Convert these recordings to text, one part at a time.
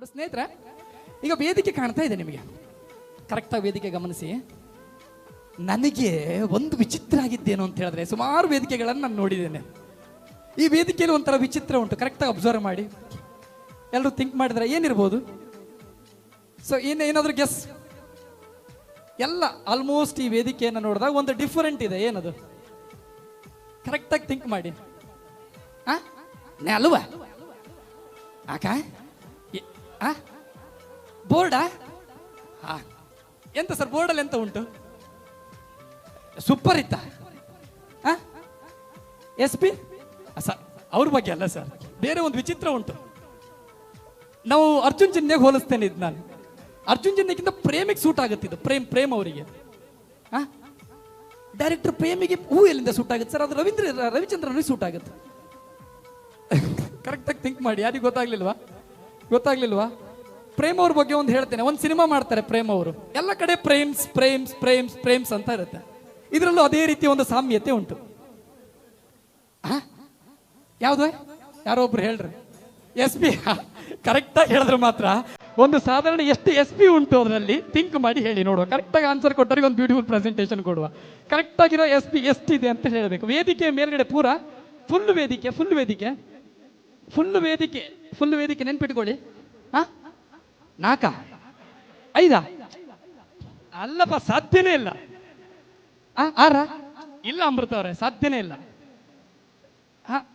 ಸ್ನೇಹಿತರೆ, ಈಗ ವೇದಿಕೆ ಕಾಣ್ತಾ ಇದೆ ನಿಮಗೆ. ಕರೆಕ್ಟಾಗಿ ವೇದಿಕೆ ಗಮನಿಸಿ. ನನಗೆ ಒಂದು ವಿಚಿತ್ರ ಆಗಿದ್ದೇನು ಅಂತ ಹೇಳಿದ್ರೆ, ಸುಮಾರು ವೇದಿಕೆಗಳನ್ನು ನಾನು ನೋಡಿದ್ದೇನೆ. ಈ ವೇದಿಕೆಯಲ್ಲಿ ಒಂಥರ ವಿಚಿತ್ರ ಉಂಟು. ಕರೆಕ್ಟಾಗಿ ಅಬ್ಸರ್ವ್ ಮಾಡಿ. ಎಲ್ಲರೂ ಥಿಂಕ್ ಮಾಡಿದ್ರೆ ಏನಿರ್ಬೋದು? ಸೊ ಏನಾದರೂ ಗೆಸ್? ಎಲ್ಲ ಆಲ್ಮೋಸ್ಟ್ ಈ ವೇದಿಕೆಯನ್ನು ನೋಡಿದಾಗ ಒಂದು ಡಿಫರೆಂಟ್ ಇದೆ. ಏನದು? ಕರೆಕ್ಟಾಗಿ ಥಿಂಕ್ ಮಾಡಿ. ಅಲ್ವಾ ಆಕ ಬೋರ್ಡಾ? ಎಂತ ಸರ್ ಬೋರ್ಡಲ್ಲಿ ಎಂತ ಉಂಟು? ಸೂಪರ್ ಇತ್ತ. ಎಸ್ ಪಿ ಸರ್ ಅವ್ರ ಬಗ್ಗೆ ಅಲ್ಲ ಸರ್, ಬೇರೆ ಒಂದು ವಿಚಿತ್ರ ಉಂಟು. ನಾವು ಅರ್ಜುನ್ ಜನ್ಯಾಗ ಹೋಲಿಸ್ತೇನೆ ಇದು. ನಾನು ಅರ್ಜುನ್ ಜನ್ಯಕ್ಕಿಂತ ಪ್ರೇಮಿಗೆ ಸೂಟ್ ಆಗುತ್ತಿದ್ದು. ಪ್ರೇಮ್ ಅವರಿಗೆ ಡೈರೆಕ್ಟರ್ ಪ್ರೇಮಿಗೆ ಹೂ ಎಲ್ಲಿಂದ ಸೂಟ್ ಆಗುತ್ತೆ ಸರ್? ಅದು ರವಿಚಂದ್ರನಿಗೆ ಸೂಟ್ ಆಗುತ್ತೆ. ಕರೆಕ್ಟಾಗಿ ಥಿಂಕ್ ಮಾಡಿ. ಯಾರಿಗೆ ಗೊತ್ತಾಗ್ಲಿಲ್ವಾ? ಪ್ರೇಮ್ ಅವ್ರ ಬಗ್ಗೆ ಒಂದು ಹೇಳ್ತೇನೆ. ಒಂದು ಸಿನಿಮಾ ಮಾಡ್ತಾರೆ ಪ್ರೇಮ್ ಅವರು. ಎಲ್ಲ ಕಡೆ ಪ್ರೇಮ್ಸ್ ಅಂತ ಇರುತ್ತೆ. ಇದರಲ್ಲೂ ಅದೇ ರೀತಿ ಒಂದು ಸಾಮ್ಯತೆ ಉಂಟು. ಯಾವ್ದು? ಯಾರೋ ಒಬ್ರು ಹೇಳ್ರಿ. S P. ಕರೆಕ್ಟಾಗಿ ಹೇಳಿದ್ರೆ ಮಾತ್ರ ಒಂದು ಸಾಧಾರಣ ಎಷ್ಟು ಎಸ್ ಪಿ ಉಂಟು ಅದರಲ್ಲಿ ಥಿಂಕ್ ಮಾಡಿ ಹೇಳಿ ನೋಡುವ. ಕರೆಕ್ಟಾಗಿ ಆನ್ಸರ್ ಕೊಟ್ಟರಿಗೆ ಒಂದು ಬ್ಯೂಟಿಫುಲ್ ಪ್ರೆಸೆಂಟೇಷನ್ ಕೊಡುವ. ಕರೆಕ್ಟಾಗಿರೋ ಎಸ್ ಪಿ ಎಷ್ಟಿದೆ ಅಂತ ಹೇಳಬೇಕು. ವೇದಿಕೆ ಮೇಲ್ಗಡೆ ಪೂರ ಫುಲ್ ವೇದಿಕೆ ನೆನ್ಪಿಟ್ಕೊಳ್ಳಿ. 4 5 ಅಲ್ಲಪ್ಪ, ಸಾಧ್ಯನೇ ಇಲ್ಲ. 6 ಇಲ್ಲ ಅಮೃತ ಅವರೇ, ಸಾಧ್ಯನೇ ಇಲ್ಲ.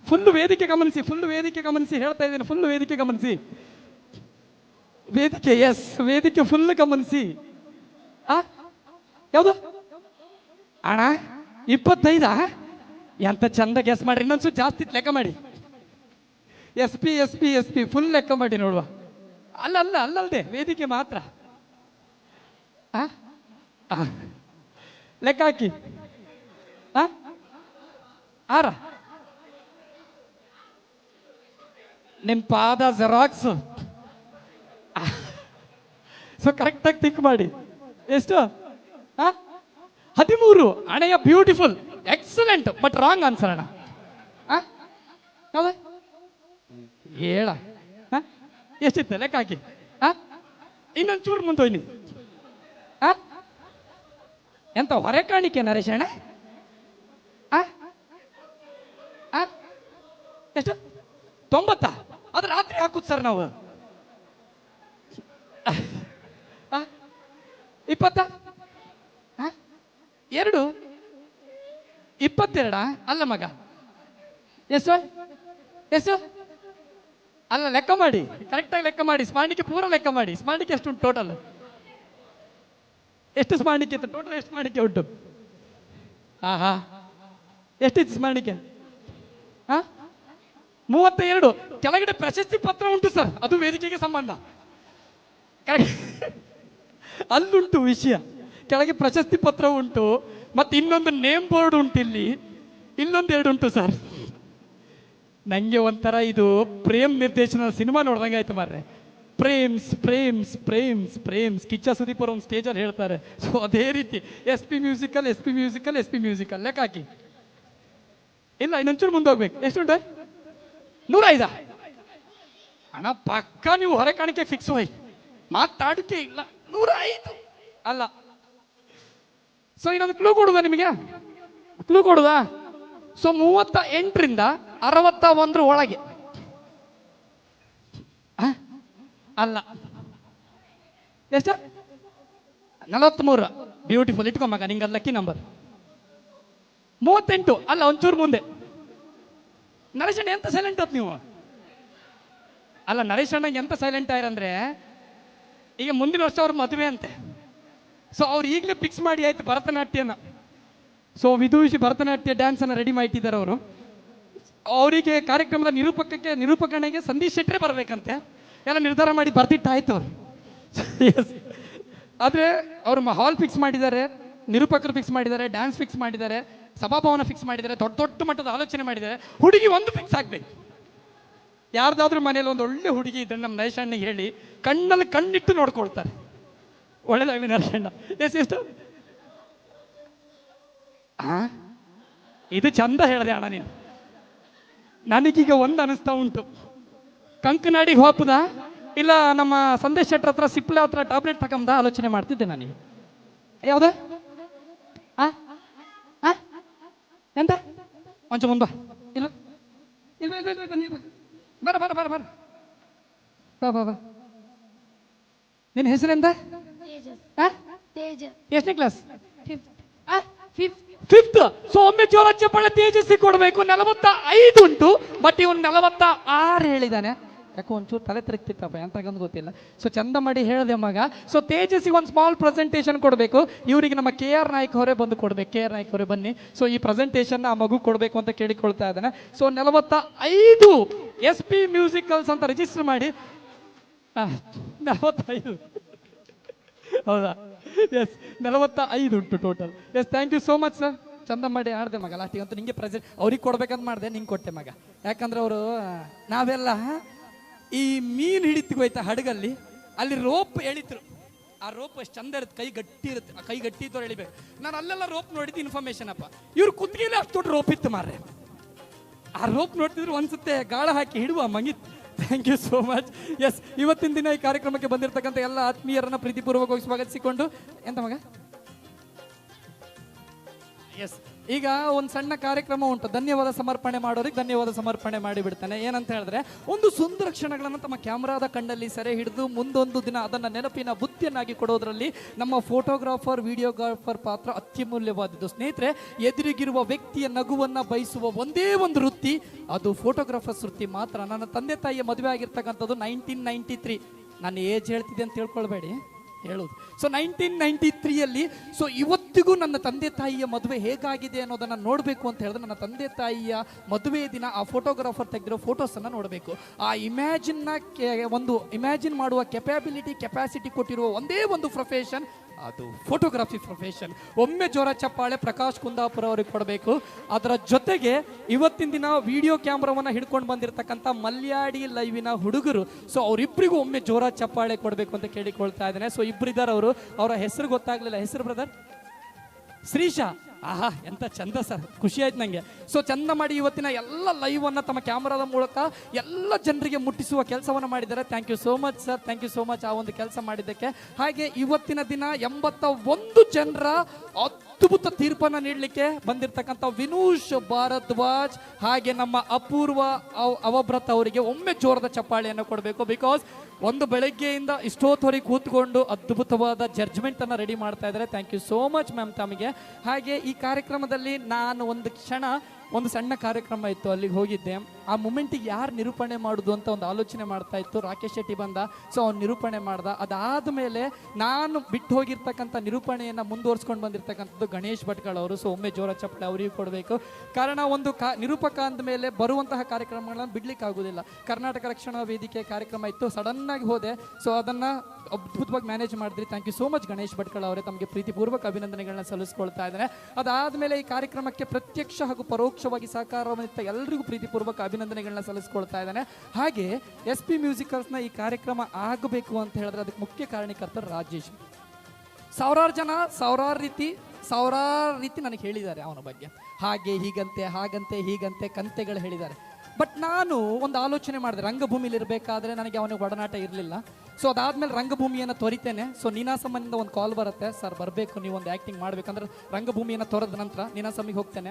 ಫುಲ್ ವೇದಿಕೆ ಗಮನಿಸಿ ಹೇಳ್ತಾ ಇದ್ದೇನೆ. ಫುಲ್ ವೇದಿಕೆ ಗಮನಿಸಿ. ವೇದಿಕೆ ಫುಲ್ ಗಮನಿಸಿ. ಯಾವುದು ಅಣ್ಣ? 25? ಎಂತ ಚಂದ ಗೆಸ್ ಮಾಡ್ರಿ. ಇನ್ನೊಂದ್ಸು ಜಾಸ್ತಿ ಲೆಕ್ಕ ಮಾಡಿ. ಎಸ್ ಪಿ ಫುಲ್ ಲೆಕ್ಕ ಮಾಡಿ ನೋಡುವ. ಅಲ್ಲದೆ ವೇದಿಕೆ ಮಾತ್ರ. ಲೆಕ್ಕ ಹಾಕಿ. 6 ನಿಮ್ ಪಾದ ಜೆರಾಕ್ಸ್. ಸೊ ಕರೆಕ್ಟಾಗಿ ಥಿಂಕ್ ಮಾಡಿ. ಎಷ್ಟು? 13. ಅಣ್ಣಯ್ಯ beautiful, excellent, but wrong answer ಅಣ್ಣ. ಹೌದಾ? 7. ಎಷ್ಟಿತ್ತು? ಲೆಕ್ಕ ಹಾಕಿ. ಇನ್ನೊಂದು ಚೂರು ಮುಂದೆ ಹೋಯ್ನಿ. ಎಂತ ಹೊರೆ ಕಾಣಿಕೆ ನರೇಶ್ ಅಣ್ಣ? ಎಷ್ಟು? 90? ಅದು ರಾತ್ರಿ ಹಾಕುದು ಸರ್ ನಾವು. 20? 2? 22? ಅಲ್ಲ ಮಗ, ಎಷ್ಟು? ಅಲ್ಲ, ಲೆಕ್ಕ ಮಾಡಿ. ಕರೆಕ್ಟಾಗಿ ಲೆಕ್ಕ ಮಾಡಿ. ಸ್ಮಾಣಿಕೆ ಪೂರ ಲೆಕ್ಕ ಮಾಡಿ. ಸ್ಮಾಣಿಕೆ ಎಷ್ಟು ಉಂಟು ಟೋಟಲ್? ಎಷ್ಟು ಸ್ಮಾಣಿಕೆ ಇತ್ತು ಟೋಟಲ್? ಎಷ್ಟು ಸ್ಮಾಣಿಕೆ ಉಂಟು? ಎಷ್ಟಿತ್ತು ಸ್ಮಾಣಿಕೆ? 32. ಕೆಳಗಡೆ ಪ್ರಶಸ್ತಿ ಪತ್ರ ಉಂಟು ಸರ್, ಅದು ವೇದಿಕೆಗೆ ಸಂಬಂಧ. ಅಲ್ಲುಂಟು ವಿಷಯ. ಕೆಳಗೆ ಪ್ರಶಸ್ತಿ ಪತ್ರ ಉಂಟು, ಮತ್ತೆ ಇನ್ನೊಂದು ನೇಮ್ ಬೋರ್ಡ್ ಉಂಟು. ಇಲ್ಲಿ ಇನ್ನೊಂದು 2 ಉಂಟು ಸರ್. ನಂಗೆ ಒಂಥರ ಇದು ಪ್ರೇಮ್ ನಿರ್ದೇಶನ ಸಿನಿಮಾ ನೋಡ್ದಂಗೆ ಆಯ್ತು ಮಾರ್ರೆ. ಪ್ರೇಮ್ಸ್ ಕಿಚ್ಚ ಸುದೀಪ್ ಅವರು ಒಂದು ಸ್ಟೇಜಲ್ಲಿ ಹೇಳ್ತಾರೆ. ಸೊ ಅದೇ ರೀತಿ ಎಸ್ ಪಿ ಮ್ಯೂಸಿಕಲ್ ಲೆಕ್ಕ ಹಾಕಿ. ಇಲ್ಲ, ಇನ್ನೊಂಚೂರು ಮುಂದೆ ಹೋಗ್ಬೇಕು. ಎಷ್ಟುಂಟು? 105? ಅಣ್ಣ ಪಕ್ಕ ನೀವು ಹೊರೆ ಕಾಣಿಕೆ ಫಿಕ್ಸ್ ಹೋಯ್, ಮಾತಾಡಿಕೆ ಇಲ್ಲ. 105 ಅಲ್ಲ. ಸೊ ಇನ್ನೊಂದು ಕ್ಲೂ ಕೊಡುದಾ? ಸೊ 38ರಿಂದ 61 ಒಳಗೆ. ಅಲ್ಲ. ಎಷ್ಟು? 43. ಬ್ಯೂಟಿಫುಲ್, ಇಟ್ಕೊಂಬ ನಿಂಗೆ ಅದು ಲಕ್ಕಿ ನಂಬರ್. 38 ಅಲ್ಲ, ಒಂಚೂರು ಮುಂದೆ. ನರೇಶ್ ಅಣ್ಣ ಎಂತ ಸೈಲೆಂಟ್ ಆತ್ ನೀವು? ಅಲ್ಲ, ನರೇಶ್ ಅಣ್ಣಗೆ ಎಂತ ಸೈಲೆಂಟ್ ಆಯ್ರಂದ್ರೆ, ಈಗ ಮುಂದಿನ ವರ್ಷ ಅವ್ರ ಮದುವೆ ಅಂತೆ. ಸೊ ಅವ್ರು ಈಗಲೇ ಫಿಕ್ಸ್ ಮಾಡಿ ಆಯ್ತು ಭರತನಾಟ್ಯನ. ಸೊ ವಿದೂಷಿ ಭರತನಾಟ್ಯ ಡ್ಯಾನ್ಸನ್ನು ರೆಡಿ ಮಾಡಿಟ್ಟಿದ್ದಾರೆ ಅವರು. ಅವರಿಗೆ ಕಾರ್ಯಕ್ರಮದ ನಿರೂಪಕನಿಗೆ ಸಂದೀಶ್ ಶೆಟ್ಟರೆ ಬರಬೇಕಂತೆ. ಎಲ್ಲ ನಿರ್ಧಾರ ಮಾಡಿ ಬರ್ತಿಟ್ಟಾಯ್ತು ಅವರು. ಆದರೆ ಅವರು ಹಾಲ್ ಫಿಕ್ಸ್ ಮಾಡಿದ್ದಾರೆ, ನಿರೂಪಕರು ಫಿಕ್ಸ್ ಮಾಡಿದ್ದಾರೆ, ಡ್ಯಾನ್ಸ್ ಫಿಕ್ಸ್ ಮಾಡಿದ್ದಾರೆ, ಸಭಾಭವನ ಫಿಕ್ಸ್ ಮಾಡಿದ್ದಾರೆ, ದೊಡ್ಡ ಮಟ್ಟದ ಆಲೋಚನೆ ಮಾಡಿದ್ದಾರೆ. ಹುಡುಗಿ ಒಂದು ಫಿಕ್ಸ್ ಆಗ್ಬೇಕು. ಯಾರ್ದಾದ್ರೂ ಮನೇಲಿ ಒಂದು ಒಳ್ಳೆ ಹುಡುಗಿ ಇದ್ರೆ ನಮ್ಮ ನರೇಶ್ ಅಣ್ಣಗೆ ಹೇಳಿ ಕಣ್ಣಲ್ಲಿ ಕಣ್ಣಿಟ್ಟು ನೋಡ್ಕೊಳ್ತಾರೆ. ಒಳ್ಳೇದಾಗಲಿ ನರೇಶ್ ಅಣ್ಣ. ಎಷ್ಟು? ಇದು ಚಂದ ಹೇಳಿದೆ ಅಣ್ಣ ನೀನು. ನನಗೀಗ ಒಂದು ಅನಿಸ್ತಾ ಉಂಟು, ಕಂಕನಾಡಿಗೆ ಹೋಪುದ ಇಲ್ಲ ನಮ್ಮ ಸಂದೇಶ್ ಶೆಟ್ರ್ ಹತ್ರ ಸಿಪ್ಲೆ ಹತ್ರ ಟ್ಯಾಬ್ಲೆಟ್ ತಗೊಂಬ ಆಲೋಚನೆ ಮಾಡ್ತಿದ್ದೆ ನನಗೆ. ಯಾವ್ದ ಎಂತ ಒಂಚ ಮುಂದೆ ಇಲ್ಲ ಇಲ್ಲ ಇಲ್ಲ ಇಲ್ಲ ನೀವು ಬರ ಬರ ಬರ ಬರ ಬಾ ಬಾ ಬಾ. ನಿನ್ನ ಹೆಸರೆಂತ? ಎಷ್ಟನೇ ಕ್ಲಾಸ್? ಫಿಫ್ತ್. ಸೊ ಒಮ್ಮೆ ಜೋರ ಚಪ್ಪಾಳೆ ತೇಜಸ್ವಿ ಕೊಡಬೇಕು. 45 ಉಂಟು, ಬಟ್ ಇವನು 46 ಹೇಳಿದಾನೆ. ಯಾಕೋ ಒಂಚೂರು ತಲೆ ತಿರುಗ್ತಿತ್ತಪ್ಪ ಎಂತಕ್ಕಂತ ಗೊತ್ತಿಲ್ಲ. ಸೊ ಚಂದ ಮಾಡಿ ಹೇಳಿದೆ ಮಗ. ಸೊ ತೇಜಸ್ವಿ ಒಂದು ಸ್ಮಾಲ್ ಪ್ರೆಸೆಂಟೇಷನ್ ಕೊಡಬೇಕು. ಇವರಿಗೆ ನಮ್ಮ KR ನಾಯ್ಕ ಅವರೇ ಬಂದು ಕೊಡ್ಬೇಕು. KR ನಾಯ್ಕ ಅವರೇ ಬನ್ನಿ. ಸೊ ಈ ಪ್ರೆಸೆಂಟೇಷನ್ ಆ ಮಗು ಕೊಡಬೇಕು ಅಂತ ಕೇಳಿಕೊಳ್ತಾ ಇದ್ದಾನೆ. ಸೊ 45 SP ಮ್ಯೂಸಿಕಲ್ಸ್ ಅಂತ ರಿಜಿಸ್ಟರ್ ಮಾಡಿ. 45 ಹೌದಾ? ಎಸ್ 45 ಉಂಟು total. Yes thank you so much sir. ಚಂದ ಮಾಡಿ ಆಡಿದೆ ಮಗ. ಲಾಸ್ಟಿಗೆ ಅಂತೂ ನಿಂಗೆ ಪ್ರೆಸೆಂಟ್ ಅವ್ರಿಗೆ ಕೊಡ್ಬೇಕಂತ ಮಾಡಿದೆ, ನಿಂಗೆ ಕೊಟ್ಟೆ ಮಗ. ಯಾಕಂದ್ರೆ ಅವರು ನಾವೆಲ್ಲ ಈ ಮೀನು ಹಿಡಿತಿಗೋಯ್ತಾ ಹಡಗಲ್ಲಿ, ಅಲ್ಲಿ ರೋಪ್ ಎಳಿತರು. ಆ ರೋಪ್ ಅಷ್ಟು ಚಂದ ಇರುತ್ತೆ, ಕೈ ಗಟ್ಟಿ ಇರುತ್ತೆ. ಆ ಕೈ ಗಟ್ಟಿ ಇದ್ದವ್ರು ಎಳಿಬೇಕು. ನಾನು ಅಲ್ಲೆಲ್ಲ ರೋಪ್ ನೋಡಿದ್ದು ಇನ್ಫಾರ್ಮೇಶನ್ ಅಪ್ಪ. ಇವ್ರು ಕುತ್ತಿಗೆಲ್ಲ ಅಷ್ಟು ದೊಡ್ಡ ರೋಪ್ ಇತ್ತು ಮಾರ್ರೆ. ಆ ರೋಪ್ ನೋಡ್ತಿದ್ರು ಅನ್ಸುತ್ತೆ ಗಾಳ ಹಾಕಿ ಹಿಡುವ ಮಂಗಿತ್ತು. Thank you so much. Yes ಇವತ್ತಿನ ದಿನ ಈ ಕಾರ್ಯಕ್ರಮಕ್ಕೆ ಬಂದಿರತಕ್ಕಂಥ ಎಲ್ಲ ಆತ್ಮೀಯರನ್ನ ಪ್ರೀತಿಪೂರ್ವಕವಾಗಿ ಸ್ವಾಗತಿಸಿಕೊಂಡು ಎಂತ ಮಗ. ಎಸ್ ಈಗ ಒಂದು ಸಣ್ಣ ಕಾರ್ಯಕ್ರಮ ಉಂಟು. ಧನ್ಯವಾದ ಸಮರ್ಪಣೆ ಮಾಡೋರಿಗೆ ಧನ್ಯವಾದ ಸಮರ್ಪಣೆ ಮಾಡಿಬಿಡ್ತಾನೆ. ಏನಂತ ಹೇಳಿದ್ರೆ, ಒಂದು ಸುಂದರ ಕ್ಷಣಗಳನ್ನು ತಮ್ಮ ಕ್ಯಾಮ್ರಾದ ಕಣ್ಣಲ್ಲಿ ಸೆರೆ ಹಿಡಿದು ಮುಂದೊಂದು ದಿನ ಅದನ್ನು ನೆನಪಿನ ಬುತ್ತಿಯನ್ನಾಗಿ ಕೊಡೋದ್ರಲ್ಲಿ ನಮ್ಮ ಫೋಟೋಗ್ರಾಫರ್ ವಿಡಿಯೋಗ್ರಾಫರ್ ಪಾತ್ರ ಅತ್ಯಮೂಲ್ಯವಾದದ್ದು. ಸ್ನೇಹಿತರೆ, ಎದುರಿಗಿರುವ ವ್ಯಕ್ತಿಯ ನಗುವನ್ನು ಬಯಸುವ ಒಂದೇ ಒಂದು ವೃತ್ತಿ, ಅದು ಫೋಟೋಗ್ರಾಫರ್ಸ್ ವೃತ್ತಿ ಮಾತ್ರ. ನನ್ನ ತಂದೆ ತಾಯಿಯ ಮದುವೆ ಆಗಿರ್ತಕ್ಕಂಥದ್ದು 1993. ನಾನು ಏಜ್ ಹೇಳ್ತಿದ್ದೆ ಅಂತ ತಿಳ್ಕೊಳ್ಬೇಡಿ, ಹೇಳೋದು. ಸೊ 1993ಯಲ್ಲಿ. ಸೊ ಇವತ್ತಿಗೂ ನನ್ನ ತಂದೆ ತಾಯಿಯ ಮದುವೆ ಹೇಗಾಗಿದೆ ಅನ್ನೋದನ್ನು ನೋಡಬೇಕು ಅಂತ ಹೇಳಿದ್ರೆ, ನನ್ನ ತಂದೆ ತಾಯಿಯ ಮದುವೆ ದಿನ ಆ ಫೋಟೋಗ್ರಾಫರ್ ತೆಗೆದಿರೋ ಫೋಟೋಸನ್ನು ನೋಡಬೇಕು. ಆ ಒಂದು ಇಮ್ಯಾಜಿನ್ ಮಾಡುವ ಕೆಪಾಸಿಟಿ ಕೊಟ್ಟಿರುವ ಒಂದೇ ಒಂದು ಪ್ರೊಫೆಷನ್, ಅದು ಫೋಟೋಗ್ರಫಿ ಪ್ರೊಫೆಷನ್. ಒಮ್ಮೆ ಜೋರ ಚಪ್ಪಾಳೆ ಪ್ರಕಾಶ್ ಕುಂದಾಪುರ ಅವ್ರಿಗೆ ಕೊಡಬೇಕು. ಅದರ ಜೊತೆಗೆ ಇವತ್ತಿನ ದಿನ ವಿಡಿಯೋ ಕ್ಯಾಮ್ರಾವನ್ನು ಹಿಡ್ಕೊಂಡು ಬಂದಿರತಕ್ಕಂಥ ಮಲ್ಯಾಡಿ ಲೈವಿನ ಹುಡುಗರು, ಸೊ ಅವರಿಬ್ಬರಿಗೂ ಒಮ್ಮೆ ಜೋರ ಚಪ್ಪಾಳೆ ಕೊಡಬೇಕು ಅಂತ ಕೇಳಿಕೊಳ್ತಾ ಇದ್ದೇನೆ. ಸೊ ಇಬ್ಬರಿದ್ದಾರೆ ಅವರು, ಅವರ ಹೆಸರು ಗೊತ್ತಾಗ್ಲಿಲ್ಲ. ಹೆಸರು ಬ್ರದರ್? ಶ್ರೀಶಾ. ಆಹಾ ಎಂತ ಚಂದ ಸರ್, ಖುಷಿ ಆಯ್ತು ನನಗೆ. ಸೊ ಚಂದ ಮಾಡಿ ಇವತ್ತಿನ ಎಲ್ಲ ಲೈವ್ ಅನ್ನ ತಮ್ಮ ಕ್ಯಾಮರಾದ ಮೂಲಕ ಎಲ್ಲ ಜನರಿಗೆ ಮುಟ್ಟಿಸುವ ಕೆಲಸವನ್ನು ಮಾಡಿದ್ದಾರೆ. Thank you so much sir, thank you so much ಆ ಒಂದು ಕೆಲಸ ಮಾಡಿದ್ದಕ್ಕೆ. ಹಾಗೆ ಇವತ್ತಿನ ದಿನ 81 ಜನರ ಅದ್ಭುತ ತೀರ್ಪನ್ನು ನೀಡಲಿಕ್ಕೆ ಬಂದಿರತಕ್ಕಂಥ ವಿನೂಶ್ ಭಾರದ್ವಾಜ್ ಹಾಗೆ ನಮ್ಮ ಅಪೂರ್ವ ಅವಭ್ರತ ಅವರಿಗೆ ಒಮ್ಮೆ ಜೋರದ ಚಪ್ಪಾಳೆಯನ್ನು ಕೊಡಬೇಕು. ಬಿಕಾಸ್ ಒಂದು ಬೆಳಗ್ಗೆಯಿಂದ ಇಷ್ಟೊತ್ತವರೆಗೆ ಕೂತ್ಕೊಂಡು ಅದ್ಭುತವಾದ ಜಡ್ಜ್ಮೆಂಟ್ ಅನ್ನು ರೆಡಿ ಮಾಡ್ತಾ ಇದ್ದಾರೆ. Thank you so much ma'am ತಮಗೆ. ಹಾಗೆ ಈ ಕಾರ್ಯಕ್ರಮದಲ್ಲಿ ನಾನು ಒಂದು ಸಣ್ಣ ಕಾರ್ಯಕ್ರಮ ಇತ್ತು, ಅಲ್ಲಿಗೆ ಹೋಗಿದ್ದೆ. ಆ ಮೂಮೆಂಟಿಗೆ ಯಾರು ನಿರೂಪಣೆ ಮಾಡೋದು ಅಂತ ಒಂದು ಆಲೋಚನೆ ಮಾಡ್ತಾ ಇತ್ತು. ರಾಕೇಶ್ ಶೆಟ್ಟಿ ಬಂದ, ಸೊ ಅವ್ನು ನಿರೂಪಣೆ ಮಾಡ್ದ. ಅದಾದಮೇಲೆ ನಾನು ಬಿಟ್ಟು ಹೋಗಿರ್ತಕ್ಕಂಥ ನಿರೂಪಣೆಯನ್ನು ಮುಂದುವರ್ಸ್ಕೊಂಡು ಬಂದಿರತಕ್ಕಂಥದ್ದು ಗಣೇಶ್ ಭಟ್ಕಳ ಅವರು. ಸೊ ಒಮ್ಮೆ ಜೋರ ಚಪ್ಪಳೆ ಅವರಿಗೂ ಕೊಡಬೇಕು. ಕಾರಣ ಒಂದು ನಿರೂಪಕ ಅಂದಮೇಲೆ ಬರುವಂತಹ ಕಾರ್ಯಕ್ರಮಗಳನ್ನು ಬಿಡ್ಲಿಕ್ಕೆ ಆಗೋದಿಲ್ಲ. ಕರ್ನಾಟಕ ರಕ್ಷಣಾ ವೇದಿಕೆ ಕಾರ್ಯಕ್ರಮ ಇತ್ತು, ಸಡನ್ನಾಗಿ ಹೋದೆ. ಸೊ ಅದನ್ನು ಅದ್ಭುತವಾಗಿ ಮ್ಯಾನೇಜ್ ಮಾಡಿದ್ರಿ. Thank you so much Ganesh Bhatkal ಅವರೇ, ತಮಗೆ ಪ್ರೀತಿಪೂರ್ವಕ ಅಭಿನಂದನೆಗಳನ್ನ ಸಲ್ಲಿಸ್ಕೊಳ್ತಾ ಇದ್ದೇನೆ. ಅದಾದಮೇಲೆ ಈ ಕಾರ್ಯಕ್ರಮಕ್ಕೆ ಪ್ರತ್ಯಕ್ಷ ಹಾಗೂ ಪರೋಕ್ಷವಾಗಿ ಸಹಕಾರವಿತ್ತ ಎಲ್ಲರಿಗೂ ಪ್ರೀತಿಪೂರ್ವಕ ಅಭಿನಂದನೆಗಳನ್ನ ಸಲ್ಲಿಸ್ಕೊಳ್ತಾ ಇದ್ದೇನೆ. ಹಾಗೆ SP ಮ್ಯೂಸಿಕಲ್ಸ್ನ ಈ ಕಾರ್ಯಕ್ರಮ ಆಗಬೇಕು ಅಂತ ಹೇಳಿದ್ರೆ ಅದಕ್ಕೆ ಮುಖ್ಯ ಕಾರಣಕರ್ತರು ರಾಜೇಶ್. ಸಾವಿರಾರು ಜನ ಸಾವಿರಾರು ರೀತಿ ನನಗೆ ಹೇಳಿದ್ದಾರೆ ಅವನ ಬಗ್ಗೆ. ಹಾಗಂತೆ ಹೀಗಂತೆ ಕಂತೆಗಳು ಹೇಳಿದ್ದಾರೆ. ಬಟ್ ನಾನು ಒಂದು ಆಲೋಚನೆ ಮಾಡಿದೆ, ರಂಗಭೂಮಿಲಿ ಇರಬೇಕಾದ್ರೆ ನನಗೆ ಅವನಿಗೆ ಒಡನಾಟ ಇರಲಿಲ್ಲ. ಸೊ ಅದಾದ್ಮೇಲೆ ರಂಗಭೂಮಿಯನ್ನು ತೊರಿತೇನೆ. ಸೊ ನೀನಾಸಮ್ಮನಿಂದ ಒಂದು ಕಾಲ್ ಬರುತ್ತೆ, ಸರ್ ಬರಬೇಕು, ನೀವು ಒಂದು ಆ್ಯಕ್ಟಿಂಗ್ ಮಾಡಬೇಕಂದ್ರೆ ರಂಗಭೂಮಿಯನ್ನು ತೊರೆದ ನಂತರ ನೀನಾಸಮ್ಮಿಗೆ ಹೋಗ್ತೇನೆ,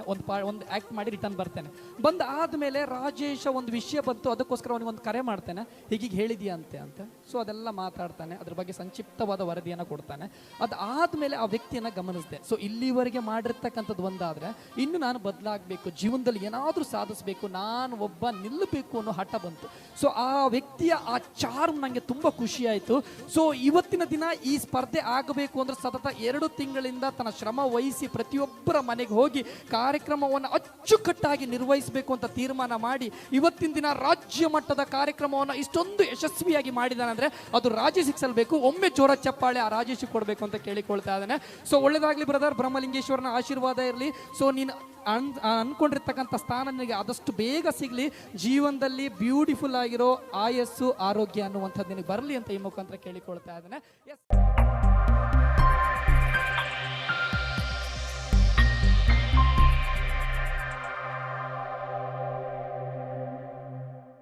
ಒಂದು ಆ್ಯಕ್ಟ್ ಮಾಡಿ ರಿಟರ್ನ್ ಬರ್ತೇನೆ. ಬಂದು ಆದಮೇಲೆ ರಾಜೇಶ ಒಂದು ವಿಷಯ ಬಂತು, ಅದಕ್ಕೋಸ್ಕರ ಅವನಿಗೆ ಒಂದು ಕರೆ ಮಾಡ್ತೇನೆ, ಹೀಗೀಗೆ ಹೇಳಿದೆಯಾ ಅಂತ. ಸೊ ಅದೆಲ್ಲ ಮಾತಾಡ್ತಾನೆ, ಅದ್ರ ಬಗ್ಗೆ ಸಂಕ್ಷಿಪ್ತವಾದ ವರದಿಯನ್ನು ಕೊಡ್ತಾನೆ. ಅದಾದಮೇಲೆ ಆ ವ್ಯಕ್ತಿಯನ್ನು ಗಮನಿಸಿದೆ. ಸೊ ಇಲ್ಲಿವರೆಗೆ ಮಾಡಿರ್ತಕ್ಕಂಥದ್ದು ಒಂದಾದರೆ ಇನ್ನು ನಾನು ಬದಲಾಗಬೇಕು, ಜೀವನದಲ್ಲಿ ಏನಾದರೂ ಸಾಧಿಸಬೇಕು, ನಾನು ಒಬ್ಬ ನಿಲ್ಲಬೇಕು ಅನ್ನೋ ಹಠ ಬಂತು. ಸೊ ಆ ವ್ಯಕ್ತಿಯ ಆ ಚಾರ್ಮ್ ನನಗೆ ತುಂಬ ಖುಷಿ ಆಯಿತು. ಸೊ ಇವತ್ತಿನ ದಿನ ಈ ಸ್ಪರ್ಧೆ ಆಗಬೇಕು ಅಂದ್ರೆ ಸತತ 2 ತಿಂಗಳಿಂದ ತನ್ನ ಶ್ರಮ ವಹಿಸಿ ಪ್ರತಿಯೊಬ್ಬರ ಮನೆಗೆ ಹೋಗಿ ಕಾರ್ಯಕ್ರಮವನ್ನು ಅಚ್ಚುಕಟ್ಟಾಗಿ ನಿರ್ವಹಿಸಬೇಕು ಅಂತ ತೀರ್ಮಾನ ಮಾಡಿ ಇವತ್ತಿನ ದಿನ ರಾಜ್ಯ ಮಟ್ಟದ ಕಾರ್ಯಕ್ರಮವನ್ನು ಇಷ್ಟೊಂದು ಯಶಸ್ವಿಯಾಗಿ ಮಾಡಿದಾನೆ ಅಂದ್ರೆ ಅದು ರಾಜೇಶ್ ಸಿಕ್ಸಲ್ಬೇಕು. ಒಮ್ಮೆ ಜೋರ ಚಪ್ಪಾಳೆ ಆ ರಾಜೇಶ್ ಕೊಡಬೇಕು ಅಂತ ಕೇಳಿಕೊಳ್ತಾ ಇದ್ದಾನೆ. ಸೊ ಒಳ್ಳೇದಾಗ್ಲಿ ಬ್ರದರ್, ಬ್ರಹ್ಮಲಿಂಗೇಶ್ವರನ ಆಶೀರ್ವಾದ ಇರಲಿ. ಸೊ ನೀನು ಅನ್ಕೊಂಡಿರ್ತಕ್ಕಂಥ ಸ್ಥಾನ ನಿನಗೆ ಆದಷ್ಟು ಬೇಗ ಸಿಗಲಿ. ಜೀವನದಲ್ಲಿ ಬ್ಯೂಟಿಫುಲ್ ಆಗಿರೋ ಆಯಸ್ಸು ಆರೋಗ್ಯ ಅನ್ನುವಂಥದ್ದು ನಿನಗೆ ಬರಲಿ ಅಂತ ಈ ಮುಖಾಂತರ ಕೇಳಿಕೊಳ್ತಾ ಇದ್ದಾನೆ.